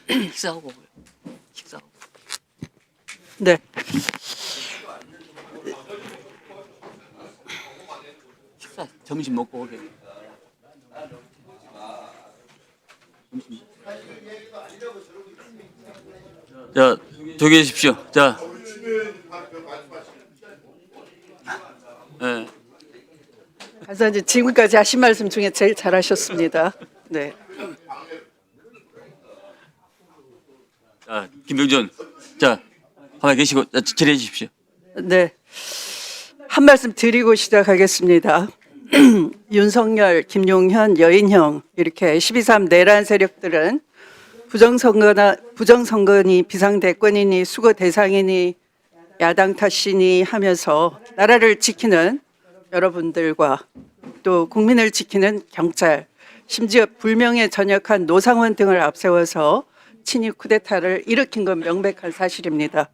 식사하고 식사하고. 네. 식사 점심 먹고 오게. 점심. 자, 조용히 해주십시오. 자, 예. 간사님 지금까지 하신 말씀 중에 제일 잘하셨습니다. 네. 자, 김병준, 자, 가만히 계시고 질의해 주십시오. 네. 한 말씀 드리고 시작하겠습니다. 윤석열, 김용현, 여인형 이렇게 12.3 내란 세력들은 부정선거니 비상대권이니 수거 대상이니 야당 탓이니 하면서 나라를 지키는 여러분들과 또 국민을 지키는 경찰, 심지어 불명예 전역한 노상원 등을 앞세워서 친위 쿠데타를 일으킨 건 명백한 사실입니다.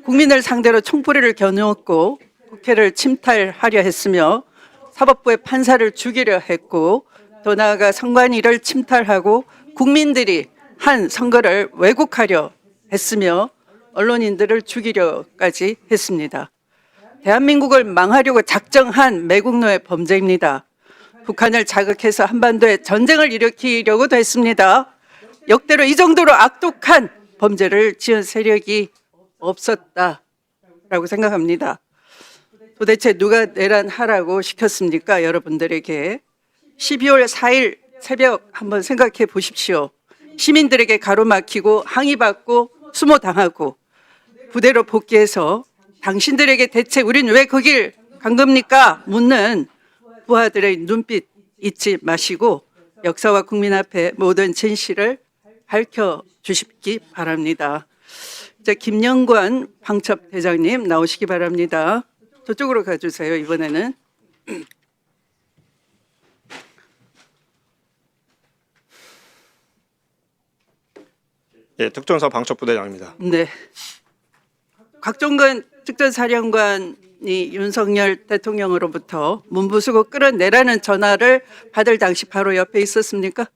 국민을 상대로 총뿌리를 겨누었고 국회를 침탈하려 했으며 사법부의 판사를 죽이려 했고 더 나아가 선관위를 침탈하고 국민들이 한 선거를 왜곡하려 했으며 언론인들을 죽이려까지 했습니다. 대한민국을 망하려고 작정한 매국노의 범죄입니다. 북한을 자극해서 한반도에 전쟁을 일으키려고도 했습니다. 역대로 이 정도로 악독한 범죄를 지은 세력이 없었다라고 생각합니다. 도대체 누가 내란하라고 시켰습니까? 여러분들에게 12월 4일 새벽 한번 생각해 보십시오. 시민들에게 가로막히고 항의받고 수모당하고 부대로 복귀해서 당신들에게 대체 우린 왜 거길 간 겁니까? 묻는 부하들의 눈빛 잊지 마시고 역사와 국민 앞에 모든 진실을 밝혀주시기 바랍니다. 자, 김영관 방첩대장님 나오시기 바랍니다. 저쪽으로 가주세요. 이번에는. 예, 특전사 방첩부대장입니다. 네. 곽종근 특전사령관이 윤석열 대통령으로부터 문부수고 끌어내라는 전화를 받을 당시 바로 옆에 있었습니까?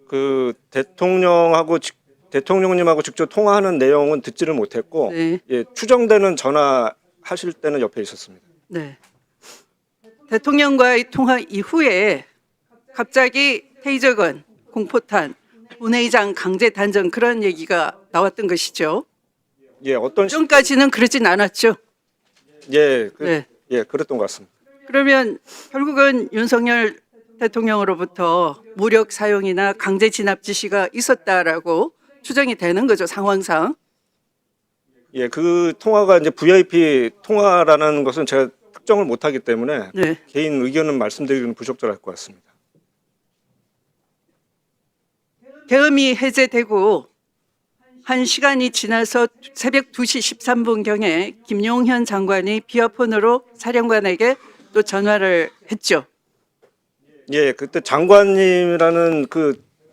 그 대통령님하고 직접 통화하는 내용은 듣지를 못했고, 네. 예, 추정되는 전화하실 때는 옆에 있었습니다. 네. 대통령과의 통화 이후에 갑자기 테이저건, 공포탄, 본회의장 강제 단전 그런 얘기가 나왔던 것이죠. 예, 어떤 전까지는 그러진 않았죠. 예, 네. 예, 그랬던 것 같습니다. 그러면 결국은 윤석열 대통령으로부터 무력 사용이나 강제 진압 지시가 있었다라고 추정이 되는 거죠, 상황상. 예, 그 통화가 이제 VIP 통화라는 것은 제가 특정을 못하기 때문에 네. 개인 의견은 말씀드리기는 부적절할 것 같습니다. 계엄이 해제되고 1시간이 지나서 새벽 2시 13분경에 김용현 장관이 비아폰으로 사령관에게 또 전화를 했죠. 예, 그때 장관님이라는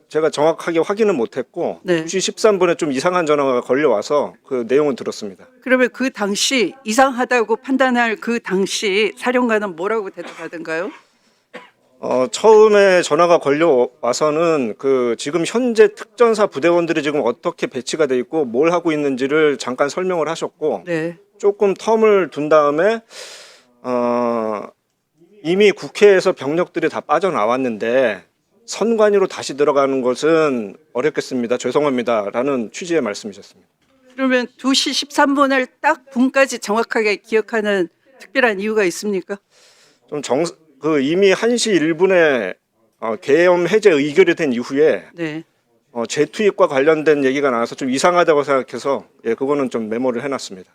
제가 정확하게 확인은 못했고, 네. 2시 13분에 좀 이상한 전화가 걸려와서 그 내용은 들었습니다. 그러면 그 당시 이상하다고 판단할 그 당시 사령관은 뭐라고 대답하던가요? 처음에 전화가 걸려와서는 지금 현재 특전사 부대원들이 지금 어떻게 배치가 돼 있고 뭘 하고 있는지를 잠깐 설명을 하셨고, 네. 조금 텀을 둔 다음에 이미 국회에서 병력들이 다 빠져나왔는데 선관위로 다시 들어가는 것은 어렵겠습니다. 죄송합니다라는 취지의 말씀이셨습니다. 그러면 2시 13분을 딱 분까지 정확하게 기억하는 특별한 이유가 있습니까? 이미 1시 1분에 계엄 해제 의결이 된 이후에 네. 재투입과 관련된 얘기가 나와서 좀 이상하다고 생각해서 예, 그거는 좀 메모를 해놨습니다.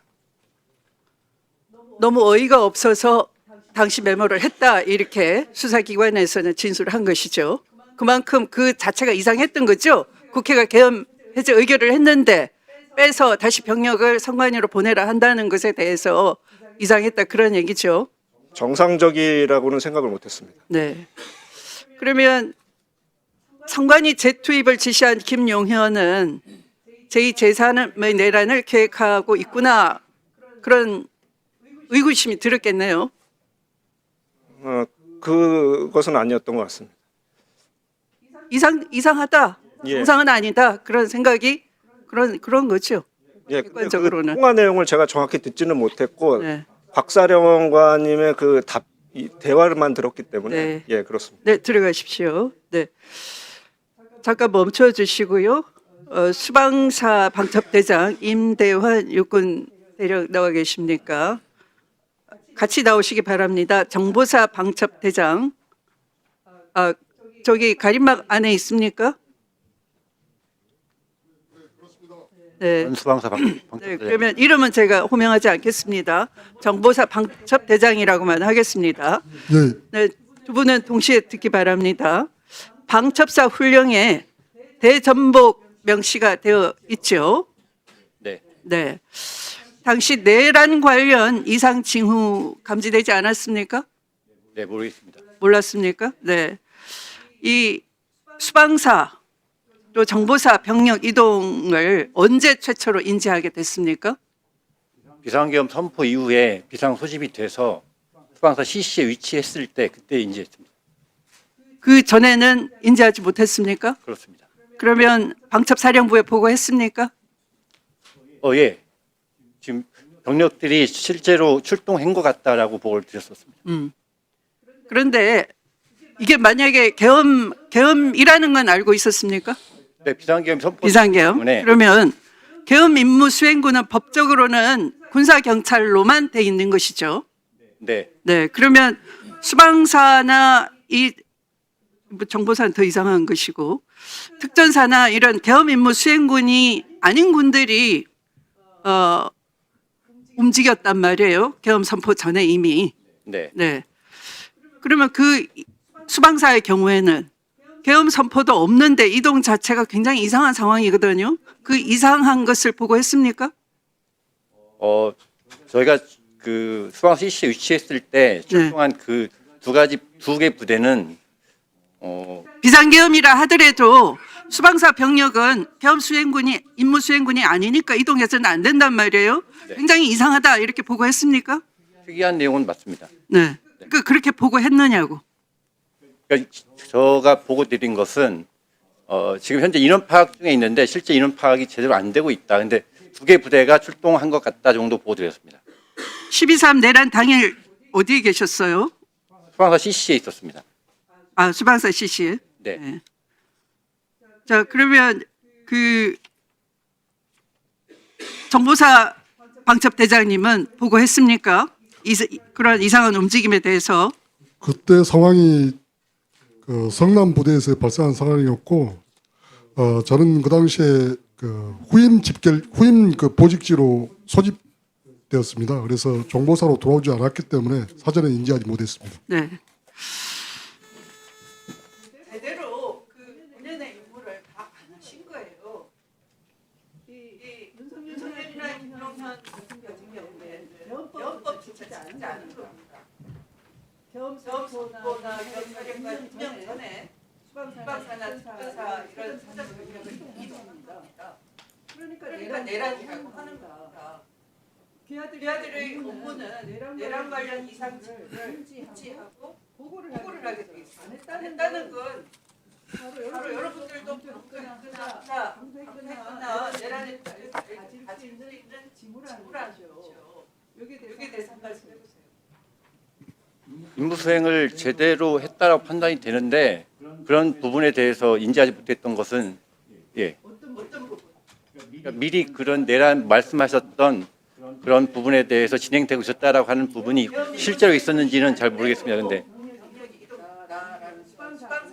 너무 어이가 없어서 당시 메모를 했다 이렇게 수사기관에서는 진술한 것이죠. 그만큼 그 자체가 이상했던 거죠. 국회가 계엄 해제 의결을 했는데 빼서 다시 병력을 선관위로 보내라 한다는 것에 대해서 이상했다 그런 얘기죠. 정상적이라고는 생각을 못했습니다. 네. 그러면 선관위 재투입을 지시한 김용현은 제2제3의 내란을 계획하고 있구나 그런 의구심이 들었겠네요. 그것은 아니었던 것 같습니다. 이상하다. 예. 정상은 아니다. 그런 생각이 그런 거죠. 예, 근데 그 객관적으로는. 통화 내용을 제가 정확히 듣지는 못했고 네. 박사령관님의 그 이 대화를만 들었기 때문에 네. 예, 그렇습니다. 네, 들어가십시오. 네. 잠깐 멈춰 주시고요. 수방사 방첩대장 임대환 육군 대령 나와 계십니까? 같이 나오시기 바랍니다. 정보사 방첩대장. 저기 가림막 안에 있습니까? 네. 수방사 네, 방첩대장. 그러면 이름은 제가 호명하지 않겠습니다. 정보사 방첩대장이라고만 하겠습니다. 네, 네, 두 분은 동시에 듣기 바랍니다. 방첩사 훈령에 대전복 명시가 되어 있죠. 네. 네. 당시 내란 관련 이상 징후 감지되지 않았습니까? 네, 모르겠습니다. 몰랐습니까? 네. 이 수방사 또 정보사 병력 이동을 언제 최초로 인지하게 됐습니까? 비상계엄 선포 이후에 비상 소집이 돼서 수방사 CC에 위치했을 때 그때 인지했습니다. 그 전에는 인지하지 못했습니까? 그렇습니다. 그러면 방첩사령부에 보고했습니까? 예. 지금 병력들이 실제로 출동한 것 같다라고 보고를 드렸었습니다. 그런데 이게 만약에 계엄이라는 건 알고 있었습니까? 네, 비상계엄 선포 비상계엄. 때문에 그러면 계엄 임무 수행구는 법적으로는 군사 경찰로만 돼 있는 것이죠. 네, 네. 그러면 수방사나 뭐 정보사는 더 이상한 것이고 특전사나 이런 계엄 임무 수행군이 아닌 군들이 움직였단 말이에요. 계엄 선포 전에 이미. 네, 네. 그러면 그 수방사의 경우에는 계엄 선포도 없는데 이동 자체가 굉장히 이상한 상황이거든요. 그 이상한 것을 보고 했습니까? 저희가 그 수방사 CC에 위치했을 때 출동한 그 두 개 부대는 비상계엄이라 하더라도 수방사 병력은 계엄 수행군이 임무 수행군이 아니니까 이동해서는 안 된단 말이에요. 네. 굉장히 이상하다 이렇게 보고했습니까? 특이한 내용은 맞습니다. 네. 그렇게 보고했느냐고. 그러니까 제가 보고 드린 것은 지금 현재 인원 파악 중에 있는데 실제 인원 파악이 제대로 안 되고 있다. 근데 두 개 부대가 출동한 것 같다 정도 보고 드렸습니다. 12.3 내란 당일 어디에 계셨어요? 수방사 CC에 있었습니다. 수방사 CC. 네. 네. 자, 그러면 그 정보사 방첩대장님은 보고했습니까? 그런 이상한 움직임에 대해서. 그때 상황이 그 성남 부대에서 발생한 상황이었고, 저는 그 당시에 그 후임 그 보직지로 소집되었습니다. 그래서 정보사로 돌아오지 않았기 때문에 사전에 인지하지 못했습니다. 네. 제대로 그 본연의 임무를 다 안 하신 거예요. 이 윤석열이나 김용현 같은 경우에 계엄법 지키지 않은 겁니다. 계엄 선포나 계엄 사령관 임명 전에 수방사나 특전사 이런 사전 병력을 이동합니다. 그러니까 내란이라고 하는 겁니다. 기아들의 업무는 내란 관련 이상 징후를 인지하고 보고를 하게 돼 있습니다. 안 했다는 건 바로 여러분들도 방송했거나 내란에 가질 수 있는 징후라는 거죠. 여기에 대해서 한 말씀 해보세요. 임무 수행을 제대로 했다라고 판단이 되는데 그런 부분에 대해서 인지하지 못했던 것은 어떤 부분? 그러니까 미리 그런 내란 말씀하셨던 그런 부분에 대해서 진행되고 있었다라고 하는 부분이 실제로 있었는지는 잘 모르겠습니다. 근데 병력이 이동했다라는 수방사 같은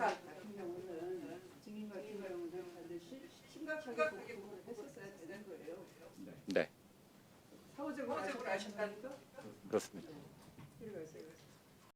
경우는 증인 같은 경우는 반드시 심각하게 보고를 했었어야 되는 거예요. 네, 사후적으로 아셨다니까? 그렇습니다. 들어가세요.